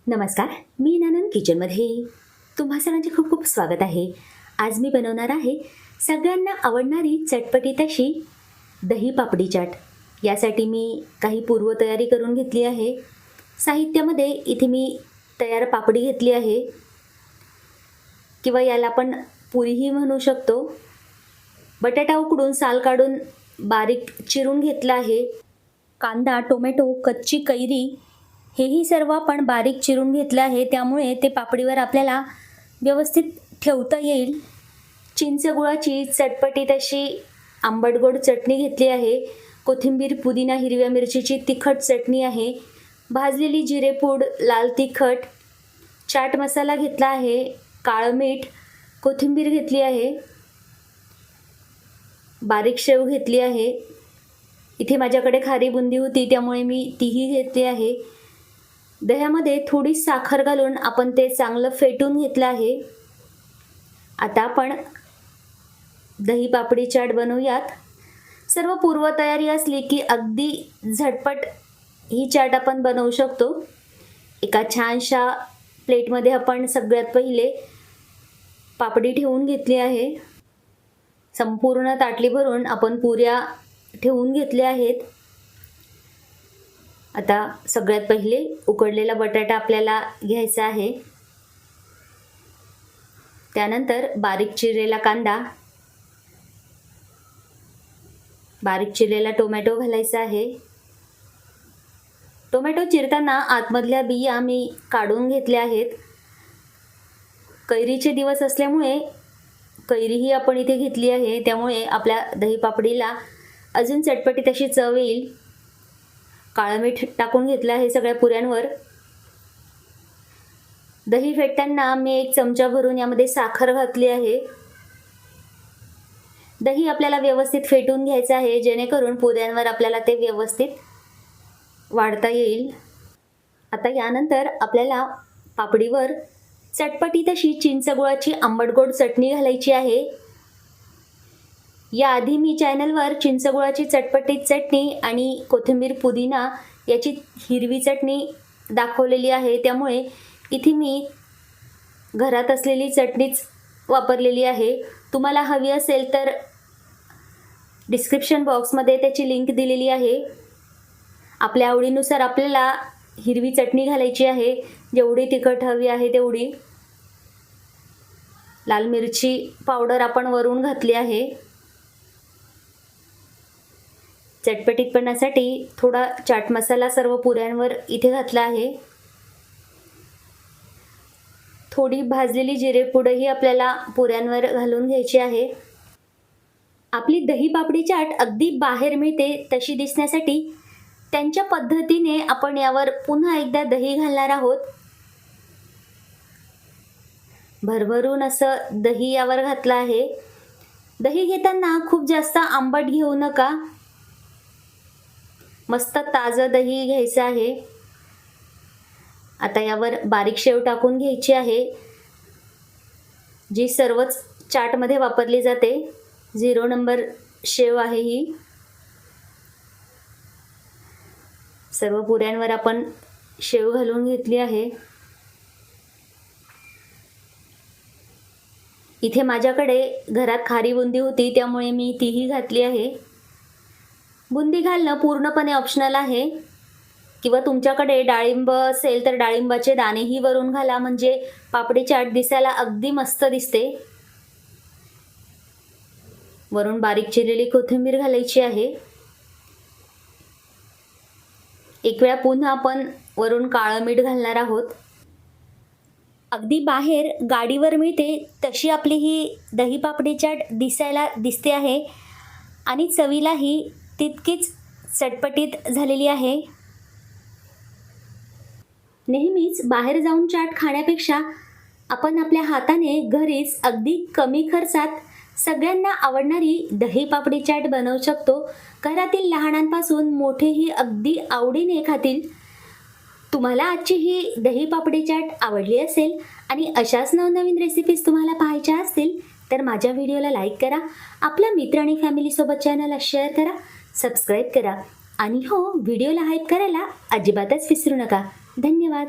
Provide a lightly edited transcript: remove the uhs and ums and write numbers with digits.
नमस्कार, मी नानन किचनमध्ये तुम्हा सर्वांचे खूप खूप स्वागत आहे. आज मी बनवणार आहे सगळ्यांना आवडणारी चटपटीत अशी दही पापडी चाट. यासाठी मी काही पूर्वतयारी करून घेतली आहे. साहित्यामध्ये इथे मी तयार पापडी घेतली आहे किंवा याला आपण पुरीही म्हणू शकतो. बटाटा उकडून साल काढून बारीक चिरून घेतला आहे. कांदा, टोमॅटो, कच्ची कैरी हेही सर्व आपण बारीक चिरून घेतलं आहे, त्यामुळे ते पापडीवर आपल्याला व्यवस्थित ठेवता येईल. चिंच गुळाची चटपटीत अशी आंबट गोड चटणी घेतली आहे. कोथिंबीर, पुदिना, हिरव्या मिरचीची तिखट चटणी आहे. भाजलेली जिरेपूड, लाल तिखट, चाट मसाला घेतला आहे. काळं मीठ, कोथिंबीर घेतली आहे. बारीक शेव घेतली आहे. इथे माझ्याकडे खारी बुंदी होती, त्यामुळे मी तीही घेतली आहे. दह्यामध्ये थोडी साखर घालून आपण ते चांगलं फेटून घेतलं आहे. आता आपण दही पापडी चाट बनवूयात. सर्व पूर्वतयारी असली की अगदी झटपट ही चाट आपण बनवू शकतो. एका छानशा प्लेटमध्ये आपण सगळ्यात पहिले पापडी ठेवून घेतली आहे. संपूर्ण ताटली भरून आपण पुऱ्या ठेवून घेतल्या आहेत. आता सगळ्यात पहिले उकडलेला बटाटा आपल्याला घ्यायचा आहे. त्यानंतर बारीक चिरलेला कांदा, बारीक चिरलेला टोमॅटो घालायचा आहे. टोमॅटो चिरताना आतमधल्या बिया मी काढून घेतल्या आहेत. कैरीचे दिवस असल्यामुळे कैरीही आपण इथे घेतली आहे, त्यामुळे आपल्या दही पापडीला अजून चटपटीत अशी चव येईल. काळं मीठ टाकून घेतलं आहे सगळ्या पुऱ्यांवर. दही फेटताना मी 1 चमचा भरून यामध्ये साखर घातली आहे. दही आपल्याला व्यवस्थित फेटून घ्यायचं आहे, जेणेकरून पुऱ्यांवर आपल्याला ते व्यवस्थित वाढता येईल. आता यानंतर आपल्याला पापडीवर चटपटीत अशी चिंचगुळाची आंबटगोड चटणी घालायची आहे. याआधी मी चॅनलवर चिंचगुळाची चटपटीत चटणी आणि कोथिंबीर, पुदिना याची हिरवी चटणी दाखवलेली आहे, त्यामुळे इथे मी घरात असलेली चटणीच वापरलेली आहे. तुम्हाला हवी असेल तर डिस्क्रिप्शन बॉक्समध्ये त्याची लिंक दिलेली आहे. आपल्या आवडीनुसार आपल्याला हिरवी चटणी घालायची आहे, जेवढी तिखट हवी आहे तेवढी. लाल मिरची पावडर आपण वरून घातली आहे. चटपटीतपणासाठी थोडा चाट मसाला सर्व पुऱ्यांवर इथे घातला आहे. थोडी भाजलेली जिरेपूडही आपल्याला पुऱ्यांवर घालून घ्यायची आहे. आपली दही पापडी चाट अगदी बाहेर मिळते तशी दिसण्यासाठी त्यांच्या पद्धतीने आपण यावर पुन्हा एकदा दही घालणार आहोत. भरभरून असं दही यावर घातलं आहे. दही घेताना खूप जास्त आंबट घेऊ नका. मस्त ताजं दही घ्यायचं आहे. आता यावर बारीक शेव टाकून घ्यायची आहे, जी सर्वच चाटमध्ये वापरली जाते. 0 नंबर शेव आहे ही. सर्व पुऱ्यांवर आपण शेव घालून घेतली आहे. इथे माझ्याकडे घरात खारी बुंदी होती, त्यामुळे मी तीही घातली आहे. बुंदी घालणं पूर्णपणे ऑप्शनल आहे, किंवा तुमच्याकडे डाळिंब असेल तर डाळिंबाचे दाणेही वरून घाला, म्हणजे पापडी चाट दिसायला अगदी मस्त दिसते. वरून बारीक चिरलेली कोथिंबीर घालायची आहे. एक वेळा पुन्हा आपण वरून काळं मीठ घालणार आहोत. अगदी बाहेर गाडीवर मिळते तशी आपली ही दही पापडी चाट दिसायला दिसते आहे आणि चवीलाही तितकीच चटपटीत झालेली आहे. नेहमीच बाहेर जाऊन चाट खाण्यापेक्षा आपण आपल्या हाताने घरीच अगदी कमी खर्चात सगळ्यांना आवडणारी दही पापडी चाट बनवू शकतो. घरातील लहानांपासून मोठेही अगदी आवडीने खातील. तुम्हाला आजची ही दही पापडी चाट आवडली असेल आणि अशाच नवनवीन रेसिपीज तुम्हाला पाहायच्या असतील तर माझ्या व्हिडिओला लाईक करा, आपल्या मित्र आणि फॅमिलीसोबत चॅनलला शेअर करा, सबस्क्राईब करा आणि हो, व्हिडिओला हाईप करायला अजिबातच विसरू नका. धन्यवाद.